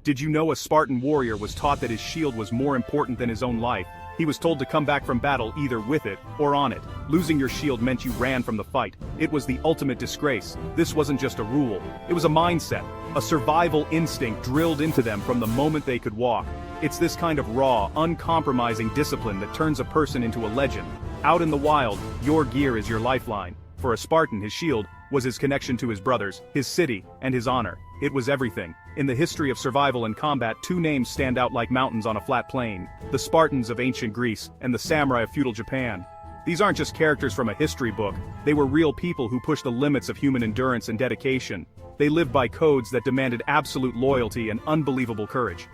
Did you know a Spartan warrior was taught that his shield was more important than his own life? He was told to come back from battle either with it or on it. Losing your shield meant you ran from the fight. It was the ultimate disgrace. This wasn't just a rule. It was a mindset, a survival instinct drilled into them from the moment they could walk. It's this kind of raw, uncompromising discipline that turns a person into a legend. Out in the wild, your gear is your lifeline. For a Spartan, his shield was his connection to his brothers, his city, and his honor. It was everything. In the history of survival and combat, two names stand out like mountains on a flat plain: the Spartans of ancient Greece and the samurai of feudal Japan. These aren't just characters from a history book, they were real people who pushed the limits of human endurance and dedication. They lived by codes that demanded absolute loyalty and unbelievable courage.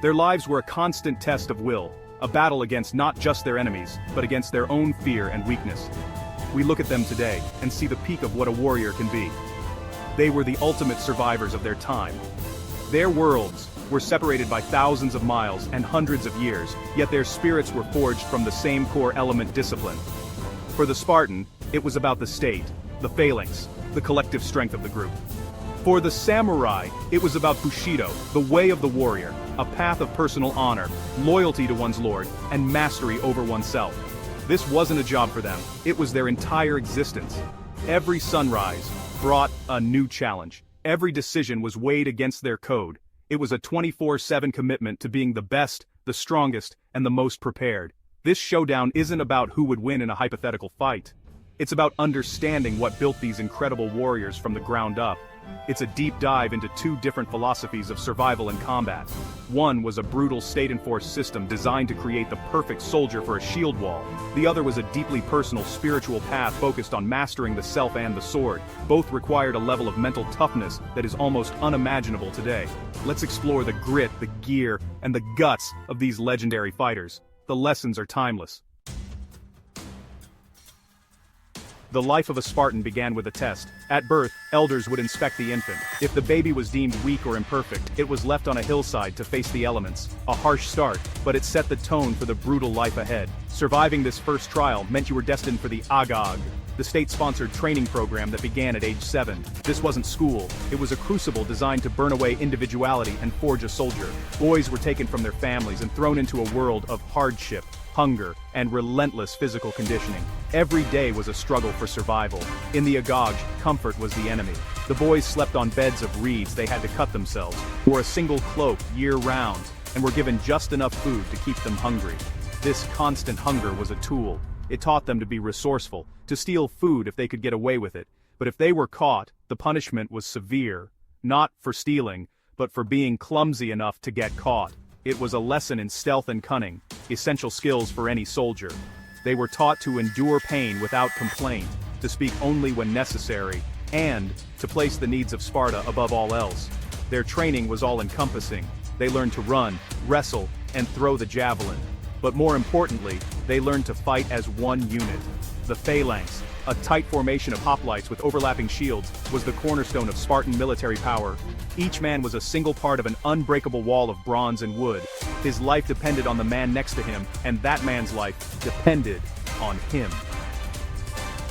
Their lives were a constant test of will, a battle against not just their enemies, but against their own fear and weakness. We look at them today and see the peak of what a warrior can be. They were the ultimate survivors of their time. Their worlds were separated by thousands of miles and hundreds of years, yet their spirits were forged from the same core element: discipline. For the Spartan, it was about the state, the Phalanx, the collective strength of the group. For the samurai, it was about Bushido, the way of the warrior, a path of personal honor, loyalty to one's lord, and mastery over oneself. This wasn't a job for them, it was their entire existence. Every sunrise brought a new challenge. Every decision was weighed against their code. It was a 24/7 commitment to being the best, the strongest, and the most prepared. This showdown isn't about who would win in a hypothetical fight. It's about understanding what built these incredible warriors from the ground up. It's a deep dive into two different philosophies of survival and combat. One was a brutal state-enforced system designed to create the perfect soldier for a shield wall. The other was a deeply personal spiritual path focused on mastering the self and the sword. Both required a level of mental toughness that is almost unimaginable today. Let's explore the grit, the gear, and the guts of these legendary fighters. The lessons are timeless. The life of a Spartan began with a test. At birth, elders would inspect the infant. If the baby was deemed weak or imperfect, it was left on a hillside to face the elements. A harsh start, but it set the tone for the brutal life ahead. Surviving this first trial meant you were destined for the Agoge, the state-sponsored training program that began at age 7. This wasn't school, it was a crucible designed to burn away individuality and forge a soldier. Boys were taken from their families and thrown into a world of hardship, hunger, and relentless physical conditioning. Every day was a struggle for survival. In the Agoge, comfort was the enemy. The boys slept on beds of reeds they had to cut themselves, wore a single cloak year-round, and were given just enough food to keep them hungry. This constant hunger was a tool. It taught them to be resourceful, to steal food if they could get away with it. But if they were caught, the punishment was severe. Not for stealing, but for being clumsy enough to get caught. It was a lesson in stealth and cunning, essential skills for any soldier. They were taught to endure pain without complaint, to speak only when necessary, and to place the needs of Sparta above all else. Their training was all-encompassing. They learned to run, wrestle, and throw the javelin. But more importantly, they learned to fight as one unit. The Phalanx, a tight formation of hoplites with overlapping shields, was the cornerstone of Spartan military power. Each man was a single part of an unbreakable wall of bronze and wood. His life depended on the man next to him, and that man's life depended on him.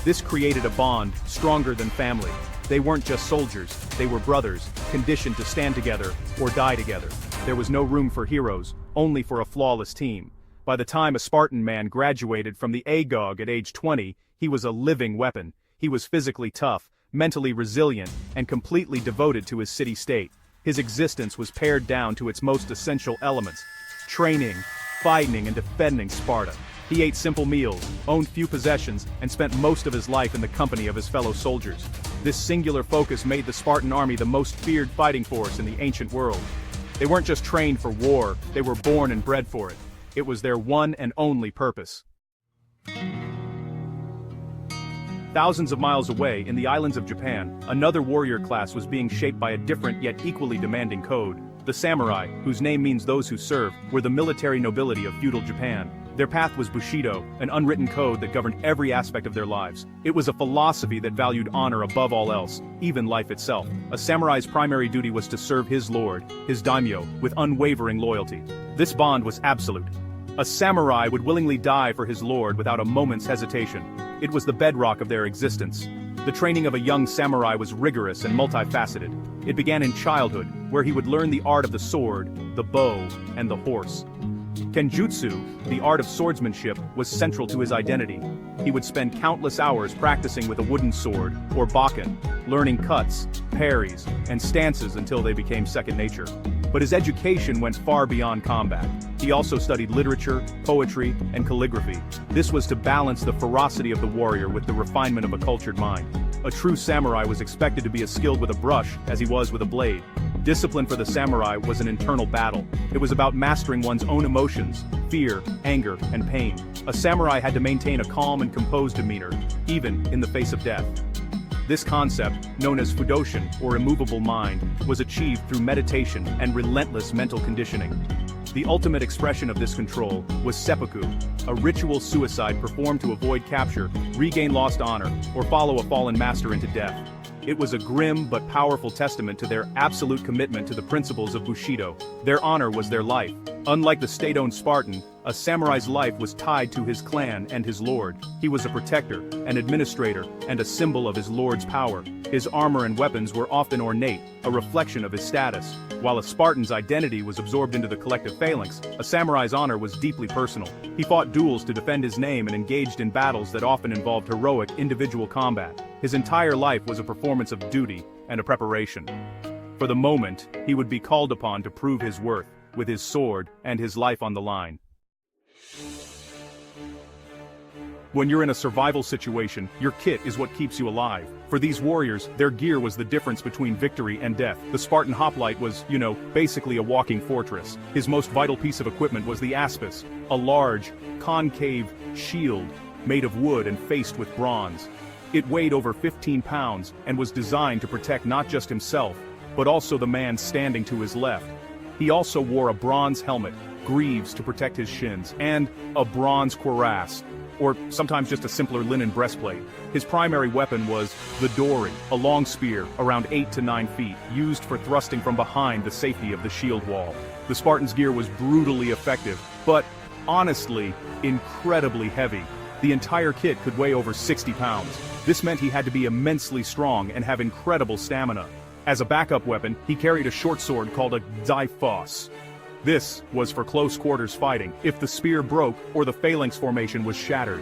This created a bond stronger than family. They weren't just soldiers, they were brothers, conditioned to stand together or die together. There was no room for heroes, only for a flawless team. By the time a Spartan man graduated from the Agoge at age 20, he was a living weapon. He was physically tough, mentally resilient, and completely devoted to his city-state. His existence was pared down to its most essential elements: training, fighting, and defending Sparta. He ate simple meals, owned few possessions, and spent most of his life in the company of his fellow soldiers. This singular focus made the Spartan army the most feared fighting force in the ancient world. They weren't just trained for war, they were born and bred for it. It was their one and only purpose. Thousands of miles away, in the islands of Japan, another warrior class was being shaped by a different yet equally demanding code. The samurai, whose name means those who serve, were the military nobility of feudal Japan. Their path was Bushido, an unwritten code that governed every aspect of their lives. It was a philosophy that valued honor above all else, even life itself. A samurai's primary duty was to serve his lord, his Daimyo, with unwavering loyalty. This bond was absolute. A samurai would willingly die for his lord without a moment's hesitation. It was the bedrock of their existence. The training of a young samurai was rigorous and multifaceted. It began in childhood, where he would learn the art of the sword, the bow, and the horse. Kenjutsu, the art of swordsmanship, was central to his identity. He would spend countless hours practicing with a wooden sword, or bakken, learning cuts, parries, and stances until they became second nature. But his education went far beyond combat. He also studied literature, poetry, and calligraphy. This was to balance the ferocity of the warrior with the refinement of a cultured mind. A true samurai was expected to be as skilled with a brush as he was with a blade. Discipline for the samurai was an internal battle. It was about mastering one's own emotions, fear, anger, and pain. A samurai had to maintain a calm and composed demeanor, even in the face of death. This concept, known as fudoshin, or immovable mind, was achieved through meditation and relentless mental conditioning. The ultimate expression of this control was seppuku, a ritual suicide performed to avoid capture, regain lost honor, or follow a fallen master into death. It was a grim but powerful testament to their absolute commitment to the principles of Bushido. Their honor was their life. Unlike the state-owned Spartan, a samurai's life was tied to his clan and his lord. He was a protector, an administrator, and a symbol of his lord's power. His armor and weapons were often ornate, a reflection of his status. While a Spartan's identity was absorbed into the collective phalanx, a samurai's honor was deeply personal. He fought duels to defend his name and engaged in battles that often involved heroic individual combat. His entire life was a performance of duty and a preparation. For the moment, he would be called upon to prove his worth, with his sword and his life on the line. When you're in a survival situation, your kit is what keeps you alive. For these warriors, their gear was the difference between victory and death. The Spartan hoplite was, basically a walking fortress. His most vital piece of equipment was the aspis, a large, concave shield made of wood and faced with bronze. It weighed over 15 pounds and was designed to protect not just himself, but also the man standing to his left. He also wore a bronze helmet, greaves to protect his shins, and a bronze cuirass, or sometimes just a simpler linen breastplate. His primary weapon was the dori, a long spear around 8 to 9 feet, used for thrusting from behind the safety of the shield wall. The Spartan's gear was brutally effective, but honestly, incredibly heavy. The entire kit could weigh over 60 pounds. This meant he had to be immensely strong and have incredible stamina. As a backup weapon, he carried a short sword called a daifos. This was for close quarters fighting, if the spear broke or the phalanx formation was shattered.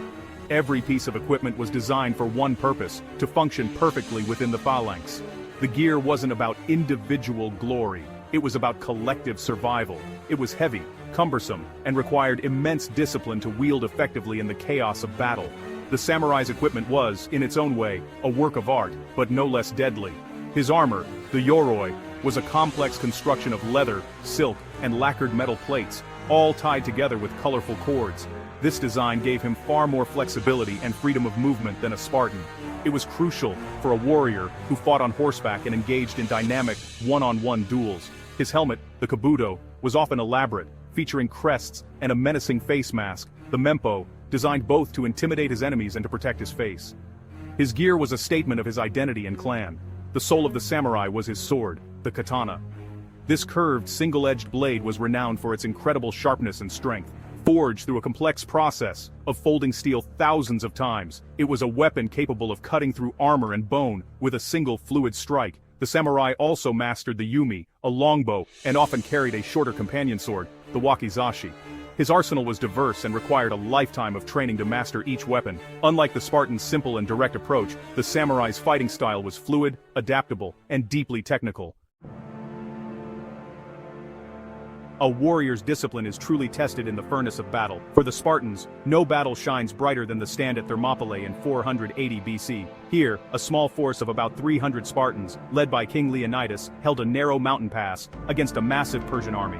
Every piece of equipment was designed for one purpose, to function perfectly within the phalanx. The gear wasn't about individual glory, it was about collective survival. It was heavy, cumbersome, and required immense discipline to wield effectively in the chaos of battle. The samurai's equipment was, in its own way, a work of art, but no less deadly. His armor, the yoroi, was a complex construction of leather, silk, and lacquered metal plates, all tied together with colorful cords. This design gave him far more flexibility and freedom of movement than a Spartan. It was crucial for a warrior who fought on horseback and engaged in dynamic, one-on-one duels. His helmet, the kabuto, was often elaborate, featuring crests and a menacing face mask, the mempo, designed both to intimidate his enemies and to protect his face. His gear was a statement of his identity and clan. The soul of the samurai was his sword, the katana. This curved, single-edged blade was renowned for its incredible sharpness and strength. Forged through a complex process of folding steel thousands of times, it was a weapon capable of cutting through armor and bone with a single fluid strike. The samurai also mastered the yumi, a longbow, and often carried a shorter companion sword, the wakizashi. His arsenal was diverse and required a lifetime of training to master each weapon. Unlike the Spartan's simple and direct approach, the samurai's fighting style was fluid, adaptable, and deeply technical. A warrior's discipline is truly tested in the furnace of battle. For the Spartans, no battle shines brighter than the stand at Thermopylae in 480 BC. Here, a small force of about 300 Spartans, led by King Leonidas, held a narrow mountain pass against a massive Persian army.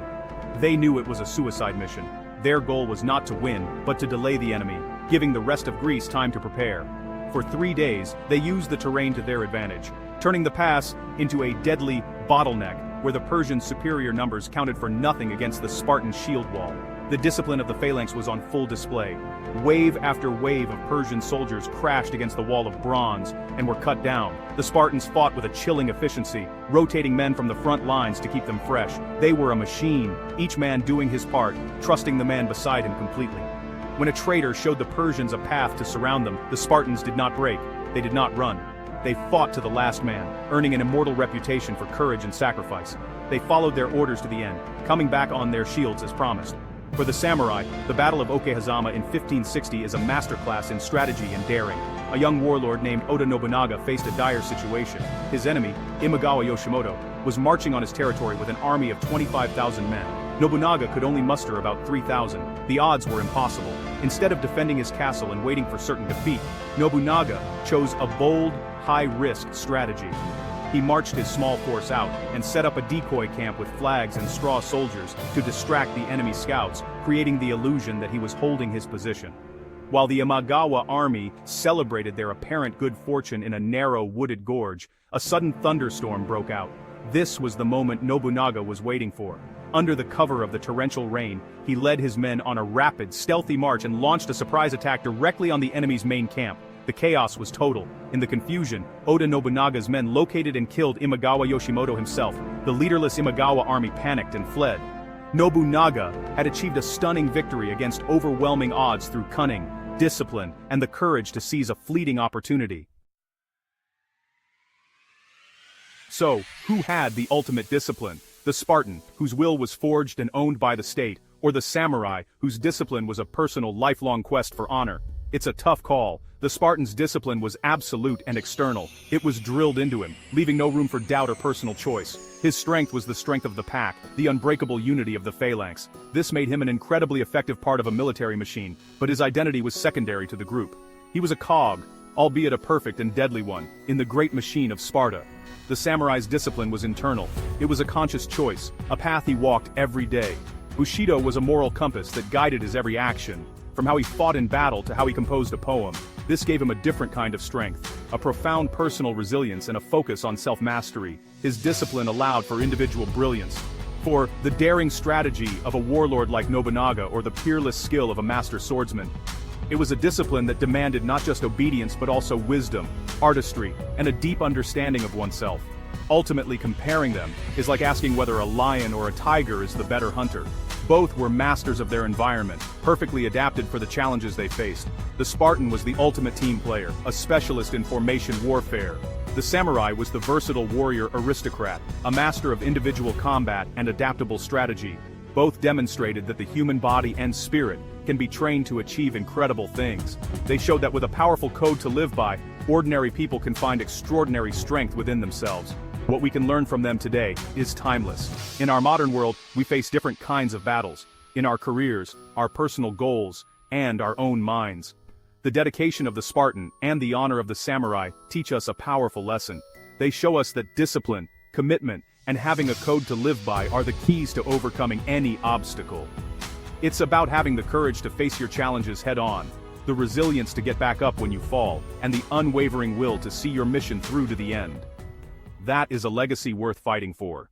They knew it was a suicide mission. Their goal was not to win, but to delay the enemy, giving the rest of Greece time to prepare. For 3 days, they used the terrain to their advantage, turning the pass into a deadly bottleneck where the Persians' superior numbers counted for nothing against the Spartan shield wall. The discipline of the phalanx was on full display. Wave after wave of Persian soldiers crashed against the wall of bronze and were cut down. The Spartans fought with a chilling efficiency, rotating men from the front lines to keep them fresh. They were a machine, each man doing his part, trusting the man beside him completely. When a traitor showed the Persians a path to surround them, the Spartans did not break, they did not run. They fought to the last man, earning an immortal reputation for courage and sacrifice. They followed their orders to the end, coming back on their shields as promised. For the samurai, the Battle of Okehazama in 1560 is a masterclass in strategy and daring. A young warlord named Oda Nobunaga faced a dire situation. His enemy, Imagawa Yoshimoto, was marching on his territory with an army of 25,000 men. Nobunaga could only muster about 3,000. The odds were impossible. Instead of defending his castle and waiting for certain defeat, Nobunaga chose a bold, high-risk strategy. He marched his small force out and set up a decoy camp with flags and straw soldiers to distract the enemy scouts, creating the illusion that he was holding his position. While the Imagawa army celebrated their apparent good fortune in a narrow wooded gorge, a sudden thunderstorm broke out. This was the moment Nobunaga was waiting for. Under the cover of the torrential rain, he led his men on a rapid, stealthy march and launched a surprise attack directly on the enemy's main camp. The chaos was total. In the confusion, Oda Nobunaga's men located and killed Imagawa Yoshimoto himself. The leaderless Imagawa army panicked and fled. Nobunaga had achieved a stunning victory against overwhelming odds through cunning, discipline, and the courage to seize a fleeting opportunity. So, who had the ultimate discipline? The Spartan, whose will was forged and owned by the state, or the samurai, whose discipline was a personal, lifelong quest for honor? It's a tough call. The Spartan's discipline was absolute and external. It was drilled into him, leaving no room for doubt or personal choice. His strength was the strength of the pack, the unbreakable unity of the Phalanx. This made him an incredibly effective part of a military machine, but his identity was secondary to the group. He was a cog, albeit a perfect and deadly one, in the great machine of Sparta. The samurai's discipline was internal. It was a conscious choice, a path he walked every day. Bushido was a moral compass that guided his every action, from how he fought in battle to how he composed a poem. This gave him a different kind of strength, a profound personal resilience and a focus on self-mastery. His discipline allowed for individual brilliance, for the daring strategy of a warlord like Nobunaga or the peerless skill of a master swordsman. It was a discipline that demanded not just obedience but also wisdom, artistry, and a deep understanding of oneself. Ultimately, comparing them is like asking whether a lion or a tiger is the better hunter. Both were masters of their environment, perfectly adapted for the challenges they faced. The Spartan was the ultimate team player, a specialist in formation warfare. The samurai was the versatile warrior aristocrat, a master of individual combat and adaptable strategy. Both demonstrated that the human body and spirit can be trained to achieve incredible things. They showed that with a powerful code to live by, ordinary people can find extraordinary strength within themselves. What we can learn from them today is timeless. In our modern world, we face different kinds of battles. In our careers, our personal goals, and our own minds. The dedication of the Spartan and the honor of the samurai teach us a powerful lesson. They show us that discipline, commitment, and having a code to live by are the keys to overcoming any obstacle. It's about having the courage to face your challenges head-on, the resilience to get back up when you fall, and the unwavering will to see your mission through to the end. That is a legacy worth fighting for.